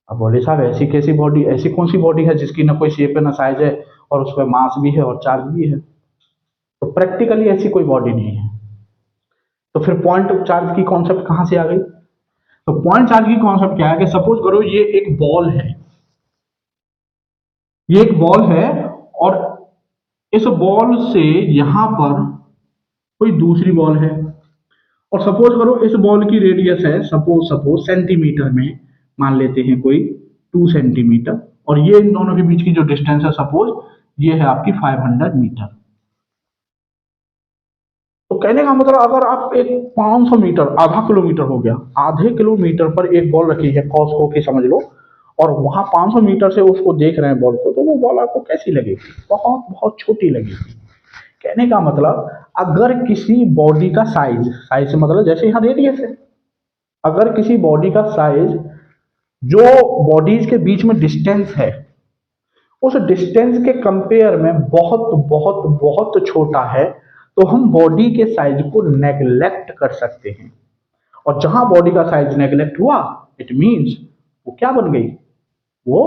अब बोले साहब ऐसी कैसी बॉडी, ऐसी कौन सी बॉडी है जिसकी ना कोई शेप है ना साइज है और उस पर मास भी है और चार्ज भी है। तो प्रैक्टिकली ऐसी कोई बॉडी नहीं है। तो फिर पॉइंट चार्ज की कॉन्सेप्ट कहां से आ गई। तो पॉइंट चार्ज की कॉन्सेप्ट क्या है कि सपोज करो ये एक बॉल है, ये एक बॉल है और इस बॉल से यहां पर कोई दूसरी बॉल है, और सपोज करो इस बॉल की रेडियस है सपोज सेंटीमीटर में मान लेते हैं कोई 2 सेंटीमीटर, और ये इन दोनों के बीच की जो डिस्टेंस है सपोज ये है आपकी 500 मीटर। तो कहने का मतलब अगर आप एक 500 मीटर, आधा किलोमीटर हो गया, आधे किलोमीटर पर एक बॉल रखी है कॉस को की समझ लो, और वहां 500 मीटर से उसको देख रहे हैं बॉल को, तो वो बॉल आपको कैसी लगेगी, बहुत बहुत छोटी लगेगी। कहने का मतलब अगर किसी बॉडी का साइज, साइज से मतलब जैसे यहाँ रेडियस है, अगर किसी बॉडी का साइज जो बॉडीज के बीच में डिस्टेंस है उस डिस्टेंस के कंपेयर में बहुत बहुत बहुत छोटा है, तो हम बॉडी के साइज को नेग्लेक्ट कर सकते हैं। और जहां बॉडी का साइज नेग्लेक्ट हुआ इट मींस वो क्या बन गई, वो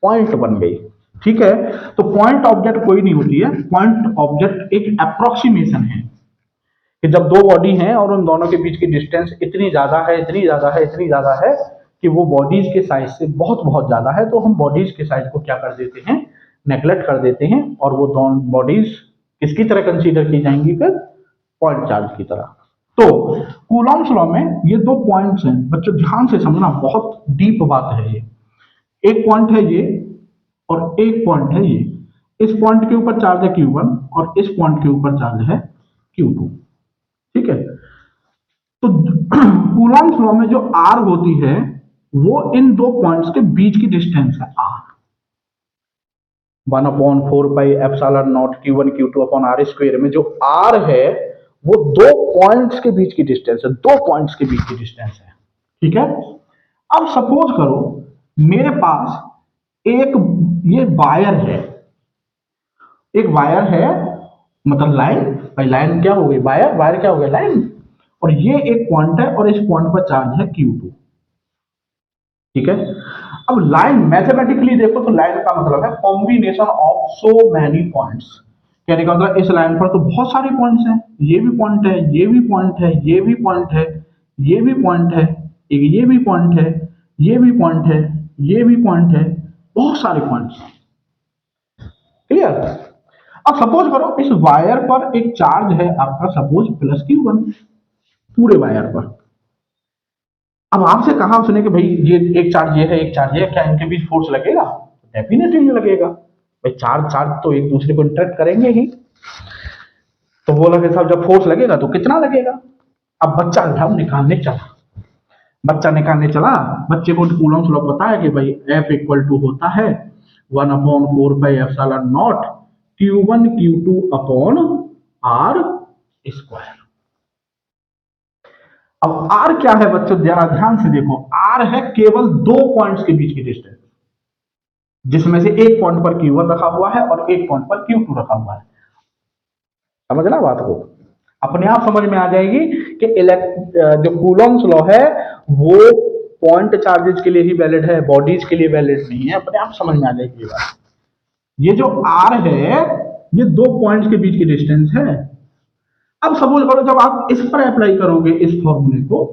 पॉइंट बन गई। ठीक है, तो पॉइंट ऑब्जेक्ट कोई नहीं होती है, पॉइंट ऑब्जेक्ट एक अप्रोक्सीमेशन है कि जब दो बॉडी हैं और उन दोनों के बीच की डिस्टेंस इतनी ज्यादा है, इतनी ज्यादा है, इतनी ज्यादा है कि वो बॉडीज के साइज से बहुत बहुत ज्यादा है, तो हम बॉडीज के साइज को क्या कर देते हैं, नेग्लेक्ट कर देते हैं, और वो दोनों बॉडीज किसकी तरह कंसीडर की जाएंगी, फिर पॉइंट चार्ज की तरह। तो कूलॉम्स लॉ में ये दो पॉइंट्स हैं बच्चों, ध्यान से समझना, बहुत डीप बात है ये। एक पॉइंट है ये और एक पॉइंट है ये। इस पॉइंट के ऊपर चार्ज है Q1 और इस पॉइंट के ऊपर चार्ज है Q2। ठीक है, तो कूलॉम्स लॉ में जो R होती है वो इन दो पॉइंट्स के बीच की डिस्टेंस है R। 1/4πε0 Q1 Q2/r² में जो R है वो दो पॉइंट्स के बीच की डिस्टेंस है, दो पॉइंट्स के बीच की डिस्टेंस है। ठीक है, अब सपोज करो मेरे पास एक ये वायर है, एक वायर है मतलब लाइन, भाई लाइन क्या हो गई वायर, वायर क्या हो गया लाइन, और ये एक पॉइंट है और इस पॉइंट पर चार्ज है Q2। ठीक है, अब लाइन मैथमेटिकली देखो तो लाइन का मतलब है combination of so many points. कहने का मतलब इस लाइन पर तो बहुत सारे पॉइंट्स हैं, ये भी पॉइंट है, ये भी पॉइंट है, ये भी पॉइंट है, ये भी पॉइंट है, एक ये भी पॉइंट है, ये भी पॉइंट है, ये भी पॉइंट है, बहुत सारे पॉइंट्स। क्लियर। अब सपोज करो इस वायर पर एक चार्ज है आपका सपोज +Q1 पूरे वायर पर। अब आपसे कहा उसने कि भाई ये एक चार्ज ये है एक चार्ज ये है, क्या इनके बीच फोर्स लगेगा, डेफिनेटली लगेगा, भाई चार्ज चार्ज तो एक दूसरे को इंटरेक्ट करेंगे ही। तो बोला कि साहब जब फोर्स लगेगा तो कितना लगेगा। अब बच्चा था निकालने चला, बच्चा निकालने चला, बच्चे को कूलॉम्स लॉ पता है कि भाई F = होता है 1/4πε0 Q1 Q2/r²। अब आर क्या है बच्चों, जरा ध्यान से देखो, आर है केवल दो पॉइंट्स के बीच की डिस्टेंस, जिसमें से एक पॉइंट पर Q1 रखा हुआ है और एक पॉइंट पर Q2 रखा हुआ है। समझना बात को, अपने आप समझ में आ जाएगी कि जो कूलॉम्स लॉ है वो पॉइंट चार्जेस के लिए ही वैलिड है, बॉडीज के लिए वैलिड नहीं है। अपने आप समझ में आ जाएगी ये बात। ये जो आर है ये दो पॉइंट्स के बीच की डिस्टेंस है। अब सपोज करो जब आप इस पर अप्लाई करोगे इस फॉर्मूले को,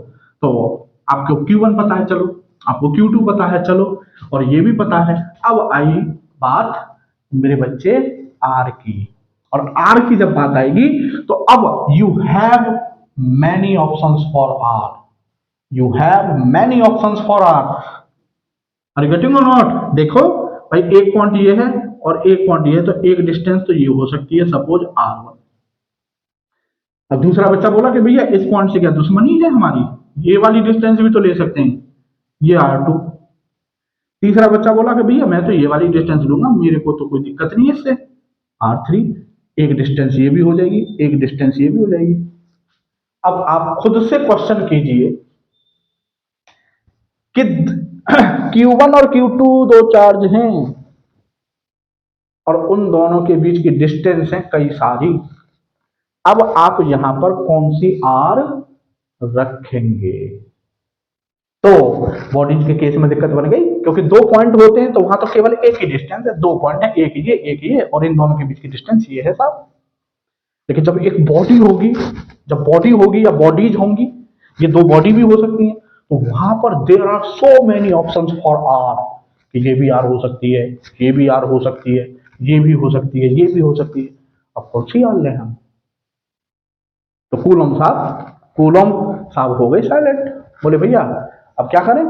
तो आपको Q1 पता है, चलो आपको Q2 पता है, चलो, और ये भी पता है। अब आई बात मेरे बच्चे आर की, और आर की जब बात आएगी तो अब you have many options for r, you have many options for r. Are getting और नॉट? देखो भाई, एक पॉइंट ये है और एक पॉइंट ये है, तो एक डिस्टेंस तो ये हो सकती है सपोज R1। अब दूसरा बच्चा बोला कि भैया इस पॉइंट से क्या दुश्मनी है हमारी, ये वाली डिस्टेंस भी तो ले सकते हैं, ये R2। तीसरा बच्चा बोला कि भैया मैं तो ये वाली डिस्टेंस लूंगा, मेरे को तो कोई दिक्कत नहीं है इससे, R3। एक डिस्टेंस ये भी हो जाएगी, एक डिस्टेंस ये भी हो जाएगी। अब आप खुद से क्वेश्चन कीजिए कि Q1 और Q2 दो चार्ज हैं और उन दोनों के बीच की डिस्टेंस है कई सारी। अब आप यहां पर कौन सी आर रखेंगे? तो बॉडीज के केस में दिक्कत बन गई, क्योंकि दो पॉइंट होते हैं तो वहां तो केवल एक ही डिस्टेंस है, दो पॉइंट है, एक ये और इन दोनों के बीच की डिस्टेंस ये है साहब। लेकिन जब एक बॉडी होगी, जब बॉडी होगी या बॉडीज होंगी, ये दो बॉडी भी हो सकती है, तो वहां पर there are so many options for r, कि ये भी आर हो सकती है, ये भी आर हो सकती है, ये भी हो सकती है, ये भी हो सकती है। अब कौन सी आर लें हम? तो कूलम साहब हो गए साइलेंट, बोले भैया अब क्या करें?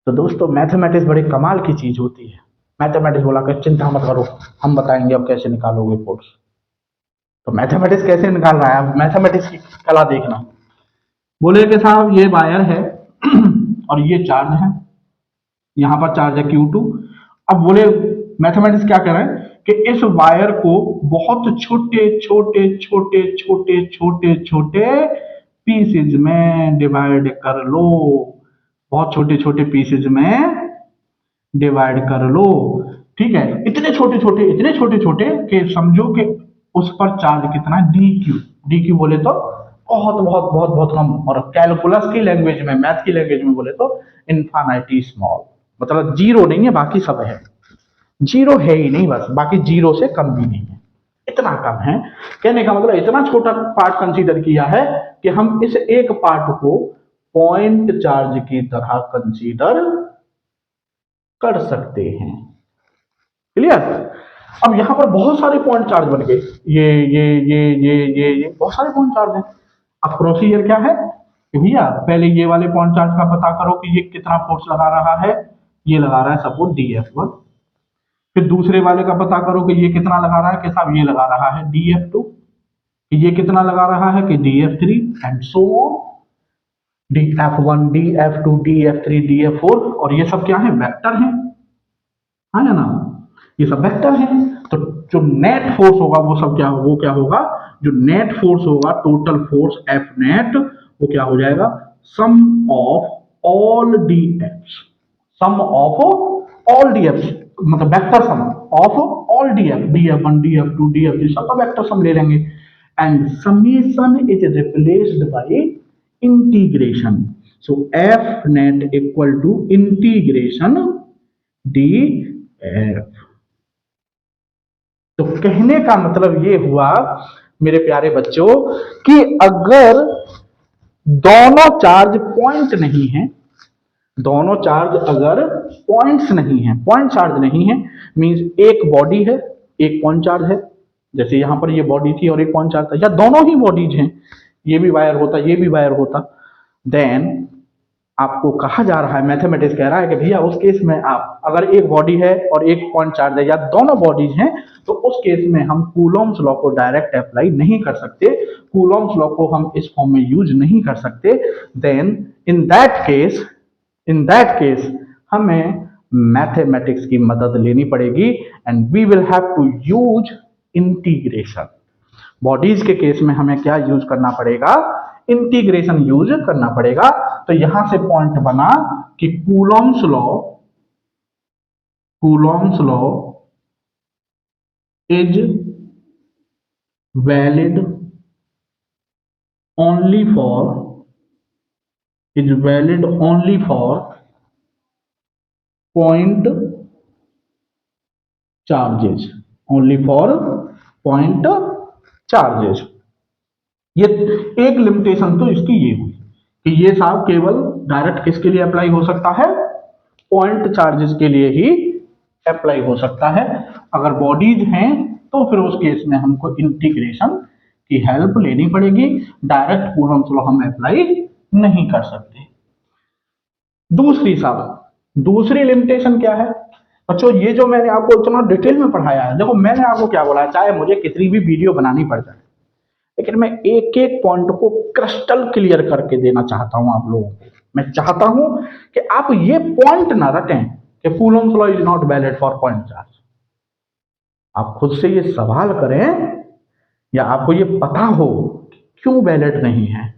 तो दोस्तों मैथमेटिक्स बड़ी कमाल की चीज होती है। मैथमेटिक्स बोला कि चिंता मत करो, हम बताएंगे अब कैसे निकालोगे फोर्स। तो मैथमेटिक्स कैसे निकाल रहा है, अब मैथमेटिक्स की कला देखना। बोले कि साहब ये वायर है और ये चार्ज है, यहां पर चार्ज है Q2। अब बोले मैथमेटिक्स क्या कर रहे हैं कि इस वायर को बहुत छोटे छोटे छोटे छोटे छोटे छोटे पीसेज में डिवाइड कर लो, बहुत छोटे छोटे पीसेज में डिवाइड कर लो। ठीक है, इतने छोटे छोटे कि समझो कि उस पर चार्ज कितना, डी क्यू बोले तो बहुत बहुत बहुत बहुत कम, और कैलकुलस की लैंग्वेज में, मैथ की लैंग्वेज में बोले तो इन्फानाइटली स्मॉल, मतलब जीरो नहीं है, बाकी सब है, जीरो है ही नहीं, बस बाकी जीरो से कम भी नहीं है, इतना कम है। कहने का मतलब इतना छोटा पार्ट कंसीडर किया है कि हम इस एक पार्ट को पॉइंट चार्ज की तरह कंसीडर कर सकते हैं। क्लियर? अब यहां पर बहुत सारे पॉइंट चार्ज बन गए, ये बहुत सारे पॉइंट चार्ज हैं। अब प्रोसीजर क्या है कि भैया पहले ये वाले पॉइंट चार्ज का पता करो कि ये कितना फोर्स लगा रहा है, ये लगा रहा है सपोज DF1। फिर दूसरे वाले का पता करो कि ये कितना लगा रहा है, कि साहब ये लगा रहा है DF2, कि ये कितना लगा रहा है कि DF3, and so DF1 DF2 DF3 DF4, और ये सब क्या है, वेक्टर है, हाँ या ना? ये सब वेक्टर है। तो जो नेट फोर्स होगा वो सब क्या होगा, जो नेट फोर्स होगा, टोटल फोर्स F नेट, वो क्या हो जाएगा, sum of all DFs, sum of all DFs, मतलब vector sum of all DF, DF1 DF2 DF3 सबका वेक्टर सम ले लेंगे, and summation is replaced by integration. So F net equal to integration DF। तो कहने का मतलब ये हुआ मेरे प्यारे बच्चों कि अगर दोनों चार्ज पॉइंट नहीं है, दोनों चार्ज अगर पॉइंट्स नहीं है, पॉइंट चार्ज नहीं है, मींस एक बॉडी है एक पॉइंट चार्ज है, जैसे यहां पर ये बॉडी थी और एक पॉइंट चार्ज था, या दोनों ही बॉडीज हैं, ये भी वायर होता ये भी वायर होता, देन आपको कहा जा रहा है, मैथमेटिक्स कह रहा है कि भैया उस केस में आप, अगर एक बॉडी है और एक पॉइंट चार्ज है या दोनों बॉडीज हैं, तो उस केस में हम कूलॉम्स लॉ को डायरेक्ट अप्लाई नहीं कर सकते, कूलॉम्स लॉ को हम इस फॉर्म में यूज नहीं कर सकते। देन इन दैट केस हमें मैथमेटिक्स की मदद लेनी पड़ेगी, and we will have to use integration. Bodies के केस में हमें क्या यूज करना पड़ेगा, इंटीग्रेशन यूज करना पड़ेगा। तो यहां से पॉइंट बना कि Coulomb's law is valid only for point charges, ये एक लिमिटेशन तो इसकी ये हुई कि ये साहब केवल डायरेक्ट किसके लिए अप्लाई हो सकता है, पॉइंट चार्जेस के लिए ही अप्लाई हो सकता है। अगर बॉडीज हैं तो फिर उस केस में हमको इंटीग्रेशन की हेल्प लेनी पड़ेगी, डायरेक्ट कूलॉम्स लॉ हम अप्लाई नहीं कर सकते। दूसरी लिमिटेशन क्या है बच्चों, ये जो मैंने आपको इतना डिटेल में पढ़ाया है, देखो मैंने आपको क्या बोला, चाहे मुझे कितनी भी वीडियो बनानी पड़ जाए, लेकिन मैं एक एक पॉइंट को क्रिस्टल क्लियर करके देना चाहता हूं आप लोगों को। मैं चाहता हूं कि आप ये पॉइंट ना रटें कि Coulomb's law is not valid for point charge. आप खुद से ये सवाल करें या आपको ये पता हो क्यों वैलिड नहीं है,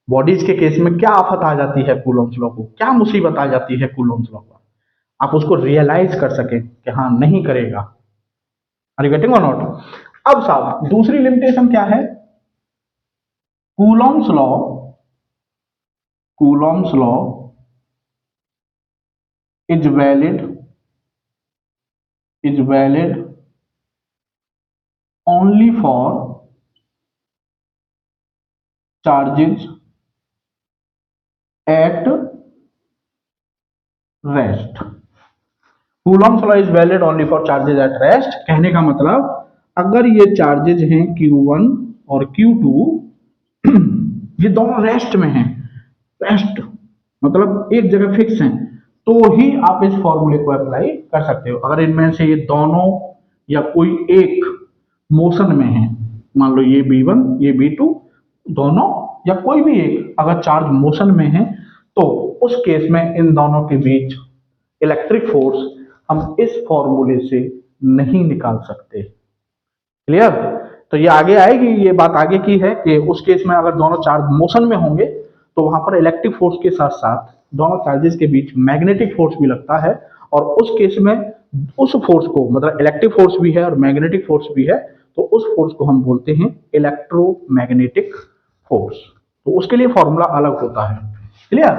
बॉडीज के केस में क्या आफत आ जाती है कूलॉम्स लॉ को, क्या मुसीबत आ जाती है कूलॉम्स लॉ को, आप उसको रियलाइज कर सकें कि हाँ नहीं करेगा। आर यू गेटिंग और नॉट? अब साहब दूसरी लिमिटेशन क्या है, Coulomb's law is valid only for charges at rest. Coulomb's law is valid only for charges at rest कहने का मतलब, अगर ये चार्जेज हैं Q1 और Q2 ये दोनों रेस्ट में हैं, रेस्ट मतलब एक जगह फिक्स हैं, तो ही आप इस फॉर्मूले को अप्लाई कर सकते हो। अगर इनमें से ये दोनों या कोई एक मोशन में है, मान लो ये B1 ये B2 दोनों या कोई भी एक अगर चार्ज मोशन में है, तो उस केस में इन दोनों के बीच इलेक्ट्रिक फोर्स हम इस फॉर्मूले से नहीं निकाल सकते। क्लियर? तो ये आगे आएगी, ये बात आगे की है कि उस केस में अगर दोनों चार्ज मोशन में होंगे तो वहां पर इलेक्ट्रिक फोर्स के साथ साथ दोनों चार्जेस के बीच मैग्नेटिक फोर्स भी लगता है, और उस केस में उस फोर्स को मतलब इलेक्ट्रिक फोर्स भी है और मैग्नेटिक फोर्स भी है, तो उस फोर्स को हम बोलते हैं इलेक्ट्रोमैग्नेटिक फोर्स। तो उसके लिए फॉर्मूला अलग होता है। क्लियर?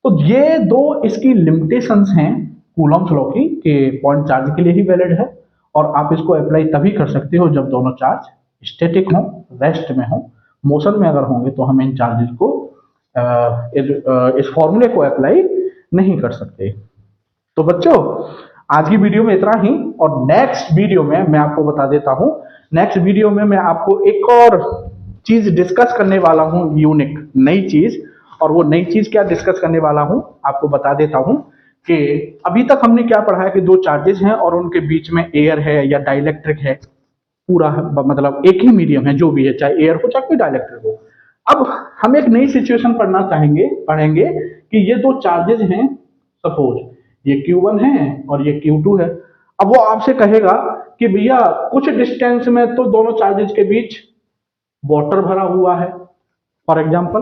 तो ये दो इसकी लिमिटेशंस हैं कूलॉम्स लॉ की कि पॉइंट चार्ज के लिए ही वैलिड है, और आप इसको अप्लाई तभी कर सकते हो जब दोनों चार्ज स्टैटिक हो, रेस्ट में हो। मोशन में अगर होंगे तो हम इन चार्जेस को इस फॉर्मूले को अप्लाई नहीं कर सकते। तो बच्चों आज की वीडियो में इतना ही, और नेक्स्ट वीडियो में मैं आपको बता देता हूं, नेक्स्ट वीडियो में मैं आपको एक और चीज डिस्कस करने वाला हूं, यूनिक नई चीज। और वो नई चीज क्या डिस्कस करने वाला हूं आपको बता देता हूं कि अभी तक हमने क्या पढ़ा है कि दो चार्जेस हैं और उनके बीच में एयर है या डाइलेक्ट्रिक है, पूरा मतलब एक ही मीडियम है जो भी है, चाहे एयर हो चाहे कोई डाइलेक्ट्रिक हो। अब हम एक नई सिचुएशन पढ़ेंगे कि ये दो चार्जेस हैं, सपोज ये Q1 है और ये Q2 है। अब वो आपसे कहेगा कि भैया कुछ डिस्टेंस में तो दोनों चार्जेस के बीच वाटर भरा हुआ है फॉर एग्जाम्पल,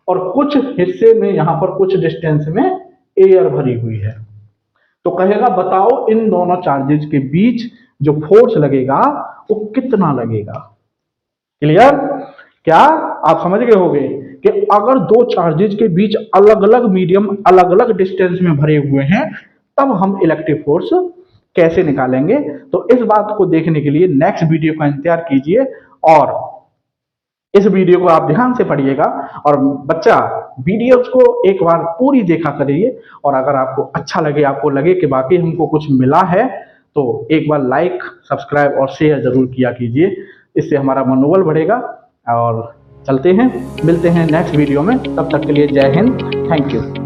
और कुछ हिस्से में यहां पर कुछ डिस्टेंस में एयर भरी हुई है। तो कहेगा बताओ इन दोनों चार्जेस के बीच जो फोर्स लगेगा वो कितना लगेगा। क्लियर? क्या आप समझ गए होंगे कि अगर दो चार्जेस के बीच अलग अलग मीडियम अलग अलग डिस्टेंस में भरे हुए हैं तब हम इलेक्ट्रिक फोर्स कैसे निकालेंगे। तो इस बात को देखने के लिए नेक्स्ट वीडियो का इंतजार कीजिए, और इस वीडियो को आप ध्यान से पढ़िएगा। और बच्चा वीडियोस को एक बार पूरी देखा करिए, और अगर आपको अच्छा लगे, आपको लगे कि बाकी हमको कुछ मिला है, तो एक बार लाइक सब्सक्राइब और शेयर जरूर किया कीजिए, इससे हमारा मनोबल बढ़ेगा। और चलते हैं, मिलते हैं नेक्स्ट वीडियो में, तब तक के लिए जय हिंद, थैंक यू।